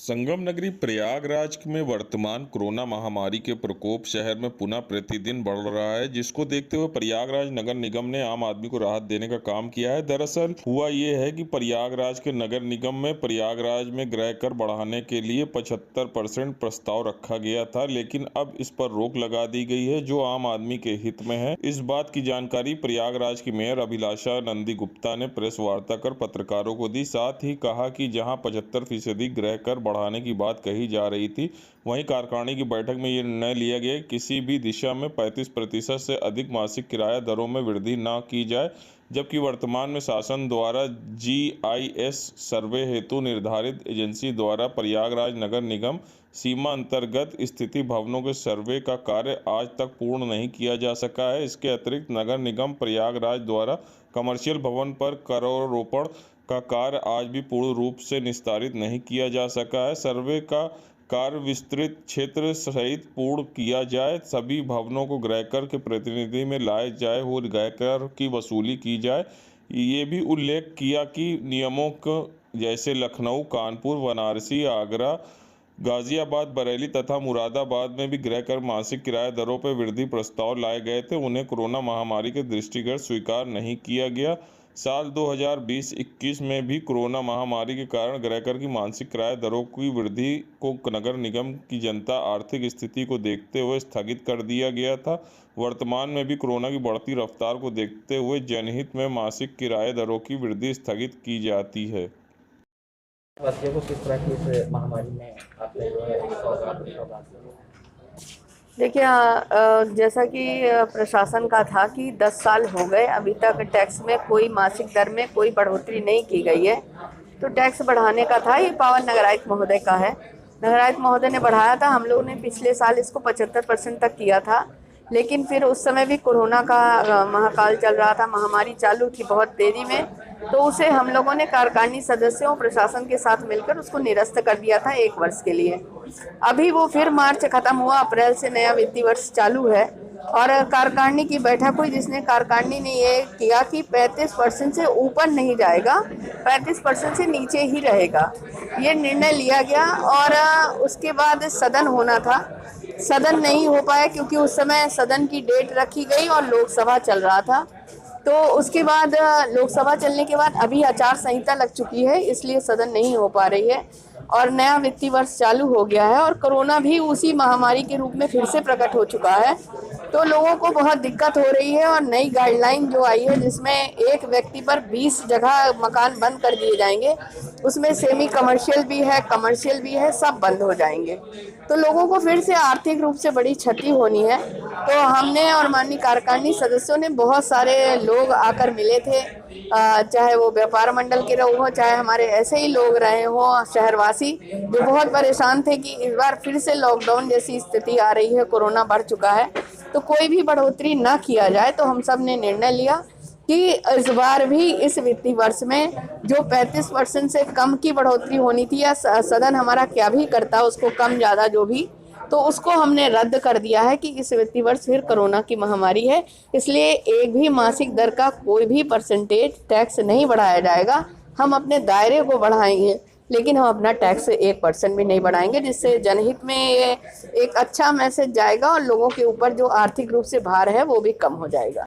संगम नगरी प्रयागराज में वर्तमान कोरोना महामारी के प्रकोप शहर में पुनः प्रतिदिन बढ़ रहा है, जिसको देखते हुए प्रयागराज नगर निगम ने आम आदमी को राहत देने का काम किया है। दरअसल हुआ ये है कि प्रयागराज के नगर निगम में प्रयागराज में गृह कर बढ़ाने के लिए 75% प्रस्ताव रखा गया था, लेकिन अब इस पर रोक लगा दी गई है, जो आम आदमी के हित में है। इस बात की जानकारी प्रयागराज की मेयर अभिलाषा नंदी गुप्ता ने प्रेस वार्ता कर पत्रकारों को दी। साथ ही कहा कि जहां 75% गृह कर बढ़ाने की बात कही जा रही थी, वहीं कार्यकारिणी की बैठक में ये निर्णय लिया गया किसी भी दिशा में 35% से अधिक मासिक किराया दरों में वृद्धि न की जाए, जबकि वर्तमान में शासन द्वारा GIS सर्वे हेतु निर्धारित एजेंसी द्वारा प्रयागराज नगर निगम सीमा अंतर्गत स्थित भवनों के सर्वे का कार्य आज तक पूर्ण नहीं किया जा सका है। इसके अतिरिक्त नगर निगम प्रयागराज द्वारा कमर्शियल भवन पर करारोपण का कार्य आज भी पूर्ण रूप से निस्तारित नहीं किया जा सका है। सर्वे का कार्य विस्तृत क्षेत्र सहित पूर्ण किया जाए, सभी भवनों को गृहकर के प्रतिनिधि में लाए जाए और गृहकर की वसूली की जाए। ये भी उल्लेख किया कि नियमों को जैसे लखनऊ, कानपुर, वाराणसी, आगरा, गाजियाबाद, बरेली तथा मुरादाबाद में भी गृह कर मासिक किराया दरों पर वृद्धि प्रस्ताव लाए गए थे, उन्हें कोरोना महामारी के दृष्टिगत स्वीकार नहीं किया गया। साल 2020-21 में भी कोरोना महामारी के कारण गृह कर की मासिक किराया दरों की वृद्धि को नगर निगम की जनता आर्थिक स्थिति को देखते हुए स्थगित कर दिया गया था। वर्तमान में भी कोरोना की बढ़ती रफ्तार को देखते हुए जनहित में मासिक किराया दरों की वृद्धि स्थगित की जाती है। बच्चों को किस तरह की इस महामारी में आपने जो है देखिए, जैसा कि प्रशासन का था कि 10 साल हो गए, अभी तक टैक्स में कोई मासिक दर में कोई बढ़ोतरी नहीं की गई है। तो टैक्स बढ़ाने का था, ये पावर नगर आयुक्त महोदय का है। नगर आयुक्त महोदय ने बढ़ाया था। हम लोगों ने पिछले साल इसको 75% तक किया था, लेकिन फिर उस समय भी कोरोना का महाकाल चल रहा था, महामारी चालू थी बहुत तेज़ी में, तो उसे हम लोगों ने कार्यकारिणी सदस्यों प्रशासन के साथ मिलकर उसको निरस्त कर दिया था 1 वर्ष के लिए। अभी वो फिर मार्च खत्म हुआ, अप्रैल से नया वित्तीय वर्ष चालू है और कार्यकारिणी की बैठक हुई, जिसने कार्यकारिणी ने ये किया कि 35% से ऊपर नहीं जाएगा, 35% से नीचे ही रहेगा, ये निर्णय लिया गया। और उसके बाद सदन होना था, सदन नहीं हो पाया क्योंकि उस समय सदन की डेट रखी गई और लोकसभा चल रहा था। तो उसके बाद लोकसभा चलने के बाद अभी आचार संहिता लग चुकी है, इसलिए सदन नहीं हो पा रही है और नया वित्तीय वर्ष चालू हो गया है और कोरोना भी उसी महामारी के रूप में फिर से प्रकट हो चुका है। तो लोगों को बहुत दिक्कत हो रही है और नई गाइडलाइन जो आई है, जिसमें एक व्यक्ति पर 20 जगह मकान बंद कर दिए जाएंगे, उसमें सेमी कमर्शियल भी है, कमर्शियल भी है, सब बंद हो जाएंगे। तो लोगों को फिर से आर्थिक रूप से बड़ी क्षति होनी है। तो हमने और माननीय कार्यकारिणी सदस्यों ने, बहुत सारे लोग आकर मिले थे, चाहे वो व्यापार मंडल के लोग हों, चाहे हमारे ऐसे ही लोग रहे हों शहरवासी, जो बहुत परेशान थे कि इस बार फिर से लॉकडाउन जैसी स्थिति आ रही है, कोरोना बढ़ चुका है, तो कोई भी बढ़ोतरी ना किया जाए। तो हम सब ने निर्णय लिया कि इस बार भी इस वित्तीय वर्ष में जो 35% से कम की बढ़ोतरी होनी थी, या सदन हमारा क्या भी करता उसको कम ज़्यादा जो भी, तो उसको हमने रद्द कर दिया है कि इस वित्तीय वर्ष फिर कोरोना की महामारी है, इसलिए एक भी मासिक दर का कोई भी परसेंटेज टैक्स नहीं बढ़ाया जाएगा। हम अपने दायरे को बढ़ाएंगे, लेकिन हम अपना टैक्स 1% भी नहीं बढ़ाएंगे, जिससे जनहित में एक अच्छा मैसेज जाएगा और लोगों के ऊपर जो आर्थिक रूप से भार है वो भी कम हो जाएगा।